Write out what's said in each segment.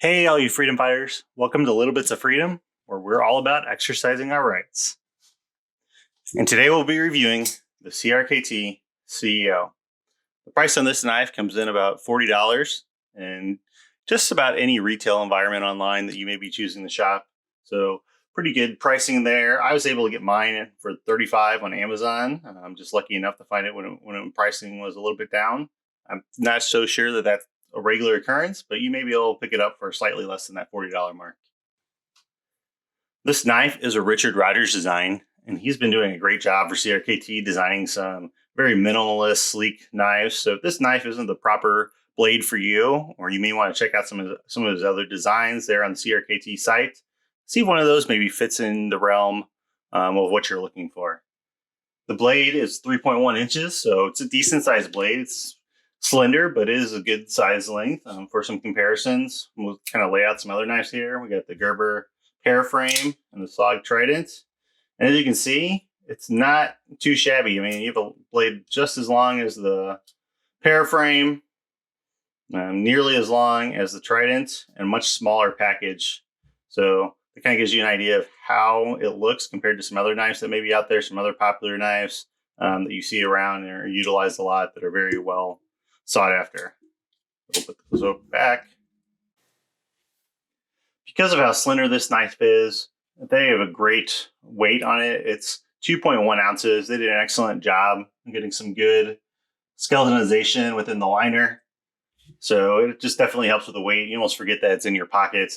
Hey, all you freedom fighters. Welcome to Little Bits of Freedom, where we're all about exercising our rights. And today we'll be reviewing the CRKT CEO. The price on this knife comes in about $40 in just about any retail environment online that you may be choosing to shop. So pretty good pricing there. I was able to get mine for $35 on Amazon. I'm just lucky enough to find it when pricing was a little bit down. I'm not so sure that that's a regular occurrence, but you may be able to pick it up for slightly less than that $40 mark. This knife is a Richard Rogers design, and he's been doing a great job for CRKT designing some very minimalist, sleek knives. So if this knife isn't the proper blade for you, or you may want to check out some of his other designs there on the CRKT site, see if one of those maybe fits in the realm of what you're looking for. The blade is 3.1 inches, so it's a decent sized blade. It's slender, but it is a good size length. For some comparisons, we'll kind of lay out some other knives here. We got the Gerber Paraframe and the Slog Trident. And as you can see, it's not too shabby. I mean, you have a blade just as long as the Paraframe, nearly as long as the Trident, and much smaller package. So it kind of gives you an idea of how it looks compared to some other knives that may be out there, some other popular knives that you see around and are utilized a lot that are very well sought after. We'll put those back. Because of how slender this knife is, they have a great weight on it. It's 2.1 ounces. They did an excellent job getting some good skeletonization within the liner. So it just definitely helps with the weight. You almost forget that it's in your pocket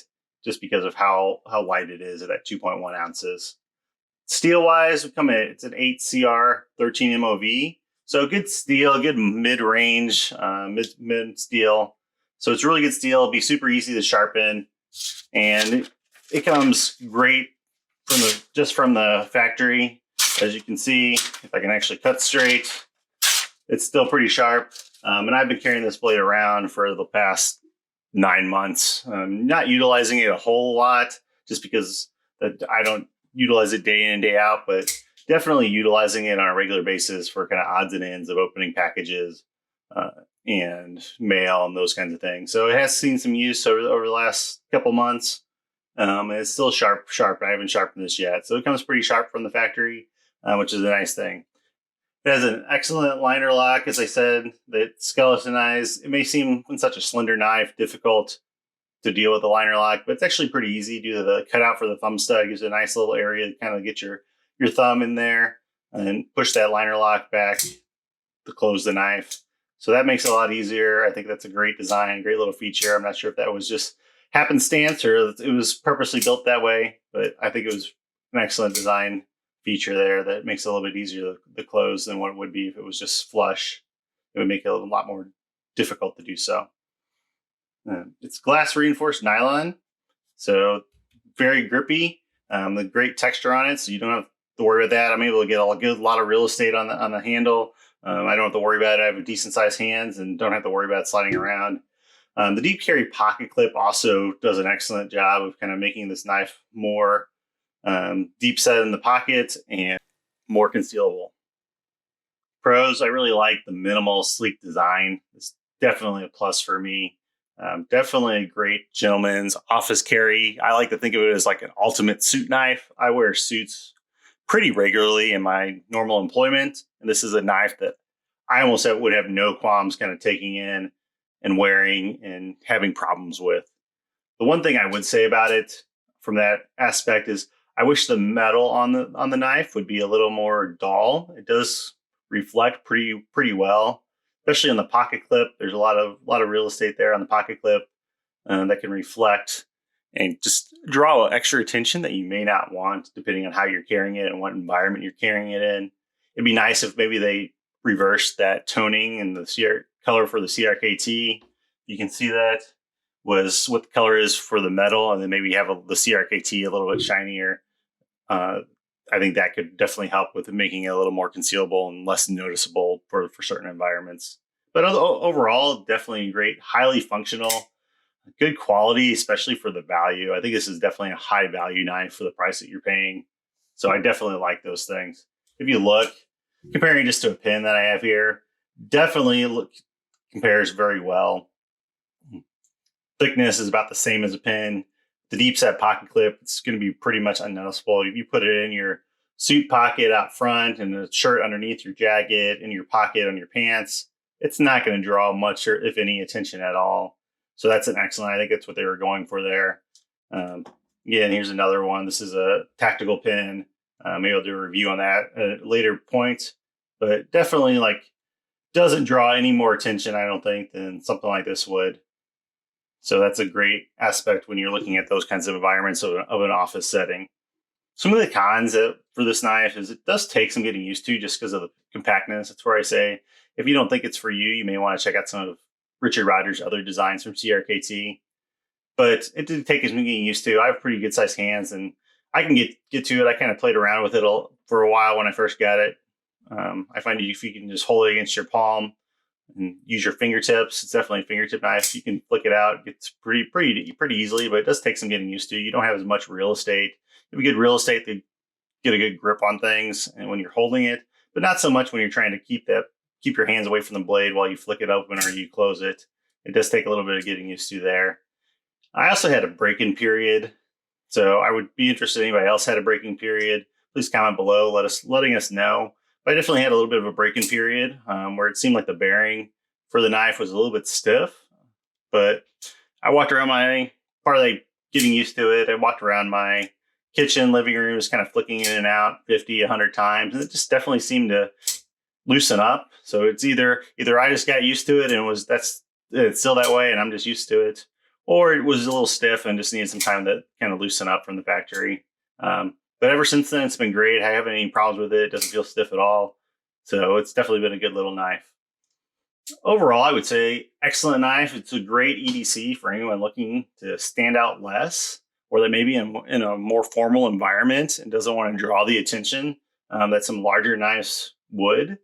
just because of how light it is at that 2.1 ounces. Steel-wise, it's an 8CR 13 MOV. So good steel, good mid-range, mid steel. So it's really good steel. It'll be super easy to sharpen. And it comes great from the factory. As you can see, if I can actually cut straight, it's still pretty sharp. And I've been carrying this blade around for the past 9 months. Not utilizing it a whole lot just because I don't utilize it day in and day out, but definitely utilizing it on a regular basis for kind of odds and ends of opening packages and mail and those kinds of things. So it has seen some use over the last couple months. And it's still sharp. I haven't sharpened this yet. So it comes pretty sharp from the factory, which is a nice thing. It has an excellent liner lock, as I said, that's skeletonized. It may seem, in such a slender knife, difficult to deal with the liner lock, but it's actually pretty easy due to the cutout for the thumb stud. It gives you a nice little area to kind of get your thumb in there and push that liner lock back to close the knife. So that makes it a lot easier. I think that's a great design, great little feature. I'm not sure if that was just happenstance or it was purposely built that way, but I think it was an excellent design feature there that makes it a little bit easier to close than what it would be if it was just flush. It would make it a lot more difficult to do so. It's glass reinforced nylon, so very grippy. The great texture on it, so you don't have to worry about that. I'm able to get a lot of real estate on the handle. I don't have to worry about it. I have decent sized hands and don't have to worry about it sliding around. The deep carry pocket clip also does an excellent job of kind of making this knife more deep set in the pocket and more concealable. Pros, I really like the minimal, sleek design. It's definitely a plus for me. Definitely a great gentleman's office carry. I like to think of it as like an ultimate suit knife. I wear suits pretty regularly in my normal employment, and this is a knife that I almost would have no qualms kind of taking in and wearing and having problems with. The one thing I would say about it from that aspect is I wish the metal on the knife would be a little more dull. It does reflect pretty well, especially on the pocket clip. There's a lot of real estate there on the pocket clip that can reflect and just draw extra attention that you may not want depending on how you're carrying it and what environment you're carrying it in. It'd be nice if maybe they reversed that toning and the color for the CRKT. You can see that was what the color is for the metal, and then maybe have the CRKT a little bit shinier. I think that could definitely help with making it a little more concealable and less noticeable for certain environments. But overall, definitely great, highly functional, good quality, especially for the value. I think this is definitely a high value knife for the price that you're paying. So I definitely like those things. If you look, comparing just to a pin that I have here, definitely compares very well. thickness is about the same as a pin. The deep set pocket clip, it's going to be pretty much unnoticeable. If you put it in your suit pocket out front and the shirt underneath your jacket, in your pocket on your pants, it's not going to draw much or if any attention at all. So that's an excellent. I think that's what they were going for there. Again, here's another one. This is a tactical pin. Maybe I'll do a review on that at a later point, but definitely like doesn't draw any more attention, I don't think, than something like this would. So that's a great aspect when you're looking at those kinds of environments of an office setting. Some of the cons for this knife is it does take some getting used to just because of the compactness. That's where I say if you don't think it's for you, you may want to check out some of Richard Rogers' other designs from CRKT. But it did take some getting used to. I have pretty good sized hands and I can get to it. I kind of played around with it for a while when I first got it. I find if you can just hold it against your palm and use your fingertips, it's definitely a fingertip knife. You can flick it out. It's pretty easily, but it does take some getting used to. You don't have as much real estate. You have good real estate to get a good grip on things, and when you're holding it, but not so much when you're trying to keep your hands away from the blade while you flick it open or you close it. It does take a little bit of getting used to there. I also had a break-in period, so I would be interested if anybody else had a break-in period. Please comment below, letting us know. But I definitely had a little bit of a break-in period where it seemed like the bearing for the knife was a little bit stiff. But I walked around part of like getting used to it. I walked around my kitchen, living room, just kind of flicking in and out 50, 100 times. And it just definitely seemed to loosen up. So it's either I just got used to it and it's still that way and I'm just used to it, or it was a little stiff and just needed some time to kind of loosen up from the factory. But ever since then, it's been great. I haven't any problems with it. It doesn't feel stiff at all. So it's definitely been a good little knife. Overall, I would say excellent knife. It's a great EDC for anyone looking to stand out less, or that maybe in a more formal environment and doesn't want to draw the attention that some larger knives would.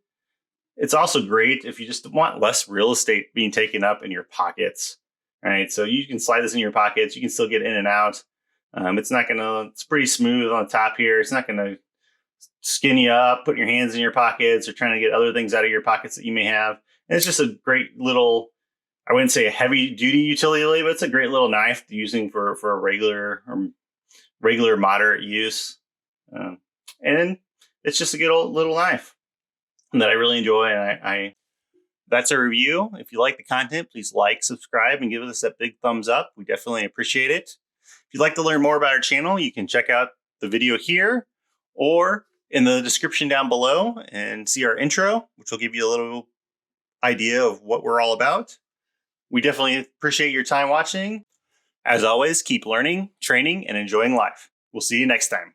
It's also great if you just want less real estate being taken up in your pockets. Right, so you can slide this in your pockets. You can still get in and out. It's pretty smooth on the top here. It's not gonna skin you up, putting your hands in your pockets or trying to get other things out of your pockets that you may have. And it's just a great little, I wouldn't say a heavy duty utility, but it's a great little knife using for a regular moderate use. And it's just a good old little knife that I really enjoy. And that's a review. If you like the content, please like, subscribe, and give us that big thumbs up. We definitely appreciate it. If you'd like to learn more about our channel, you can check out the video here or in the description down below and see our intro, which will give you a little idea of what we're all about. We definitely appreciate your time watching. As always, keep learning, training, and enjoying life. We'll see you next time.